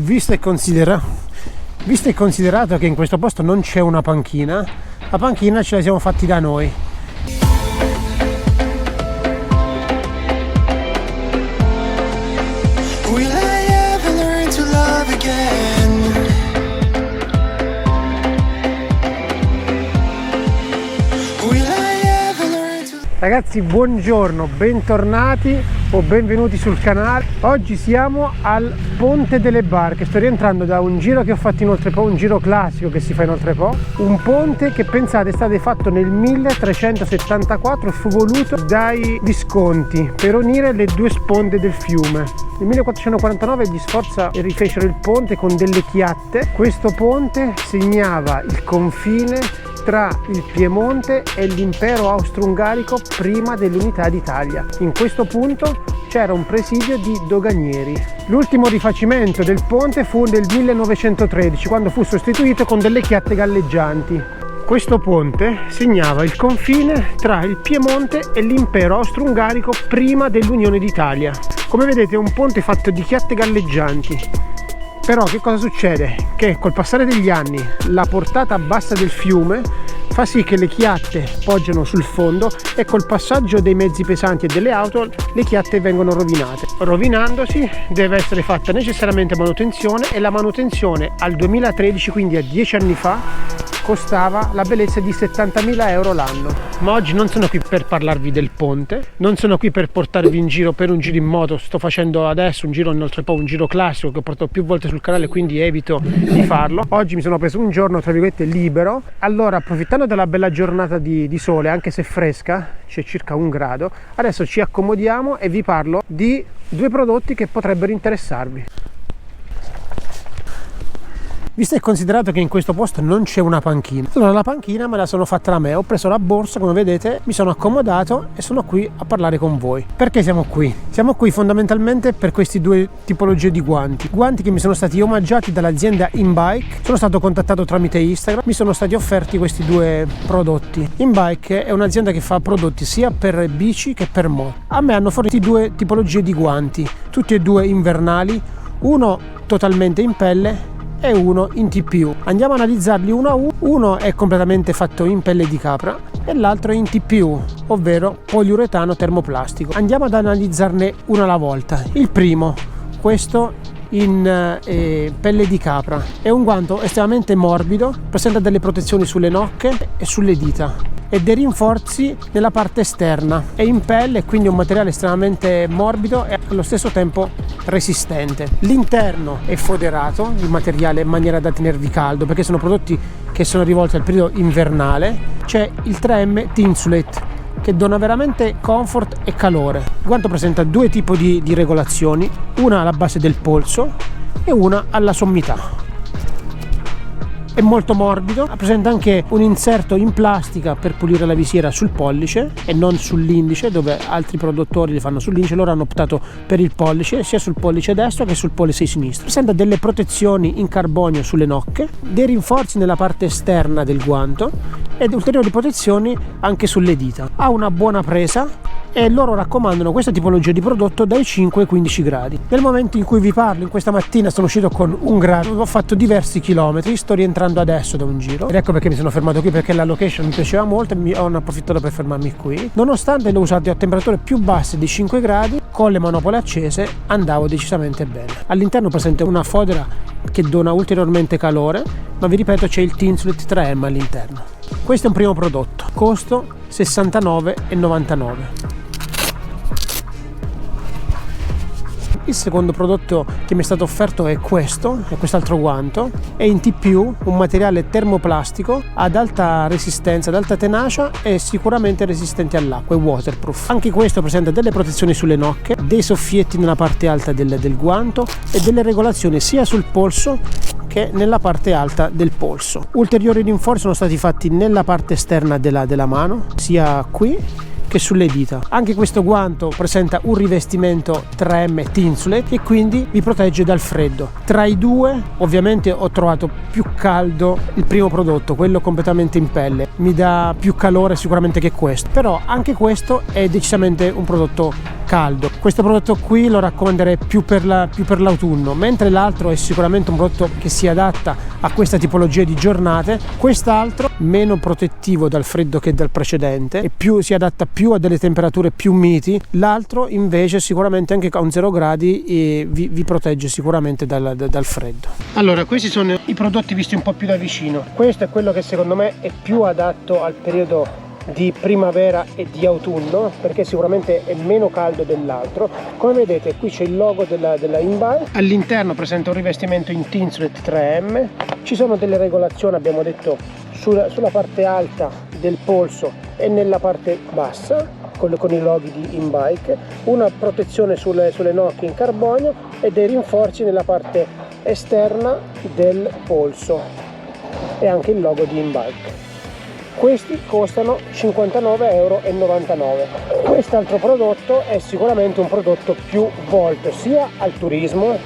Visto e considerato che in questo posto non c'è una panchina, la panchina ce la siamo fatti da noi. Ragazzi, buongiorno, bentornati o benvenuti sul canale. Oggi siamo al Ponte delle Barche. Sto rientrando da un giro che ho fatto in Oltrepo, un giro classico che si fa in Oltrepo. Un ponte che, pensate, è stato fatto nel 1374 e fu voluto dai Visconti per unire le due sponde del fiume. Nel 1449 gli Sforza rifecero il ponte con delle chiatte. Questo ponte segnava il confine tra il Piemonte e l'impero austro-ungarico prima dell'unità d'Italia. In questo punto c'era un presidio di doganieri. L'ultimo rifacimento del ponte fu nel 1913, quando fu sostituito con delle chiatte galleggianti. Questo ponte segnava il confine tra il Piemonte e l'impero austro-ungarico prima dell'unione d'Italia. Come vedete è un ponte fatto di chiatte galleggianti. Però che cosa succede? Che col passare degli anni la portata bassa del fiume fa sì che le chiatte poggiano sul fondo e col passaggio dei mezzi pesanti e delle auto le chiatte vengono rovinate. Rovinandosi deve essere fatta necessariamente manutenzione, e la manutenzione al 2013, quindi a 10 anni fa, costava la bellezza di 70.000 euro l'anno. Ma oggi non sono qui per parlarvi del ponte, non sono qui per portarvi in giro per un giro in moto. Sto facendo adesso un giro Oltrepo, un giro classico che ho portato più volte sul canale, quindi evito di farlo. Oggi mi sono preso un giorno tra virgolette libero, allora approfittando della bella giornata di sole, anche se fresca, c'è circa 1 grado, adesso ci accomodiamo e vi parlo di due prodotti che potrebbero interessarvi. Visto e considerato che in questo posto non c'è una panchina, allora la panchina me la sono fatta da me. Ho preso la borsa, come vedete, mi sono accomodato e sono qui a parlare con voi. Perché siamo qui? Siamo qui fondamentalmente per queste due tipologie di guanti. Guanti che mi sono stati omaggiati dall'azienda InBike. Sono stato contattato tramite Instagram, mi sono stati offerti questi due prodotti. InBike è un'azienda che fa prodotti sia per bici che per moto. A me hanno fornito due tipologie di guanti, tutti e due invernali, uno totalmente in pelle e uno in TPU. Andiamo a analizzarli uno a uno. Uno è completamente fatto in pelle di capra e l'altro è in TPU, ovvero poliuretano termoplastico. Andiamo ad analizzarne uno alla volta. Il primo, questo in pelle di capra, è un guanto estremamente morbido, presenta delle protezioni sulle nocche e sulle dita e dei rinforzi nella parte esterna. È in pelle, quindi un materiale estremamente morbido e allo stesso tempo resistente. L'interno è foderato di materiale in maniera da tenervi caldo, perché sono prodotti che sono rivolti al periodo invernale. C'è il 3M Thinsulate che dona veramente comfort e calore. Il guanto presenta due tipi di regolazioni, una alla base del polso e una alla sommità. È molto morbido, presenta anche un inserto in plastica per pulire la visiera sul pollice e non sull'indice, dove altri produttori li fanno sull'indice. Loro hanno optato per il pollice, sia sul pollice destro che sul pollice sinistro. Presenta delle protezioni in carbonio sulle nocche, dei rinforzi nella parte esterna del guanto ed ulteriori protezioni anche sulle dita. Ha una buona presa e loro raccomandano questa tipologia di prodotto dai 5 ai 15 gradi. Nel momento in cui vi parlo, in questa mattina sono uscito con 1 grado, ho fatto diversi chilometri, sto rientrando adesso da un giro ed ecco perché mi sono fermato qui, perché la location mi piaceva molto e mi ho approfittato per fermarmi qui. Nonostante l'ho usato a temperature più basse di 5 gradi, con le manopole accese andavo decisamente bene. All'interno presente una fodera che dona ulteriormente calore, ma vi ripeto c'è il Thinsulate 3M all'interno. Questo è un primo prodotto, costo 69,99. Il secondo prodotto che mi è stato offerto è quest'altro guanto. È in TPU, un materiale termoplastico ad alta resistenza, ad alta tenacia e sicuramente resistente all'acqua, è waterproof. Anche questo presenta delle protezioni sulle nocche, dei soffietti nella parte alta del guanto e delle regolazioni sia sul polso che nella parte alta del polso. Ulteriori rinforzi sono stati fatti nella parte esterna della mano, sia qui che sulle dita. Anche questo guanto presenta un rivestimento 3M Thinsulate e quindi vi protegge dal freddo. Tra i due ovviamente ho trovato più caldo il primo prodotto, quello completamente in pelle, mi dà più calore sicuramente che questo, però anche questo è decisamente un prodotto caldo. Questo prodotto qui lo raccomanderei più per l'autunno, mentre l'altro è sicuramente un prodotto che si adatta a questa tipologia di giornate. Quest'altro meno protettivo dal freddo che dal precedente e si adatta più a delle temperature più miti. L'altro invece sicuramente anche con 0 gradi vi protegge sicuramente dal freddo. Allora, questi sono i prodotti visti un po' più da vicino. Questo è quello che secondo me è più adatto al periodo di primavera e di autunno, perché sicuramente è meno caldo dell'altro. Come vedete qui c'è il logo della Inbike, all'interno presenta un rivestimento in Tinsuret 3M, ci sono delle regolazioni, abbiamo detto, sulla parte alta del polso e nella parte bassa con i loghi di Inbike, una protezione sulle nocche in carbonio e dei rinforzi nella parte esterna del polso e anche il logo di Inbike. Questi costano 59,99 €. Quest'altro prodotto è sicuramente un prodotto più volto sia al turismo,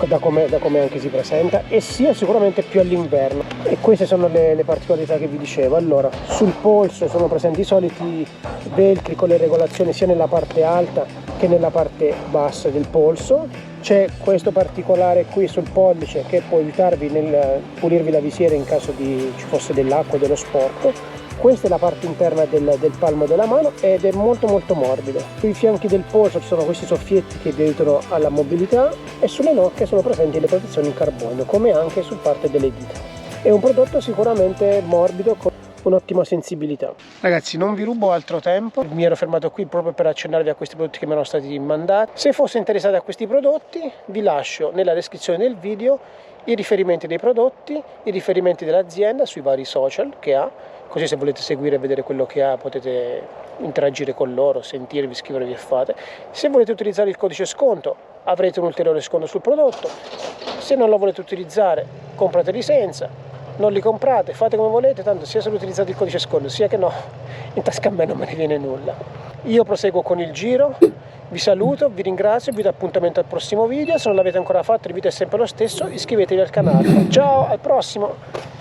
da come anche si presenta, e sia sicuramente più all'inverno. E queste sono le particolarità che vi dicevo. Allora, sul polso sono presenti i soliti velcri con le regolazioni sia nella parte alta che nella parte bassa del polso. C'è questo particolare qui sul pollice che può aiutarvi nel pulirvi la visiera in caso ci fosse dell'acqua o dello sporco. Questa è la parte interna del palmo della mano ed è molto morbido. Sui fianchi del polso ci sono questi soffietti che vi aiutano alla mobilità e sulle nocche sono presenti le protezioni in carbonio, come anche su parte delle dita. È un prodotto sicuramente morbido con un'ottima sensibilità. Ragazzi, non vi rubo altro tempo, mi ero fermato qui proprio per accennarvi a questi prodotti che mi erano stati mandati. Se foste interessati a questi prodotti vi lascio nella descrizione del video i riferimenti dei prodotti, i riferimenti dell'azienda sui vari social che ha, così se volete seguire e vedere quello che ha potete interagire con loro, sentirvi, scrivervi e fate. Se volete utilizzare il codice sconto avrete un ulteriore sconto sul prodotto, se non lo volete utilizzare comprateli senza, non li comprate, fate come volete, tanto sia se utilizzate il codice sconto sia che no, in tasca a me non me ne viene nulla. Io proseguo con il giro, vi saluto, vi ringrazio, vi do appuntamento al prossimo video. Se non l'avete ancora fatto il video è sempre lo stesso, iscrivetevi al canale. Ciao, al prossimo!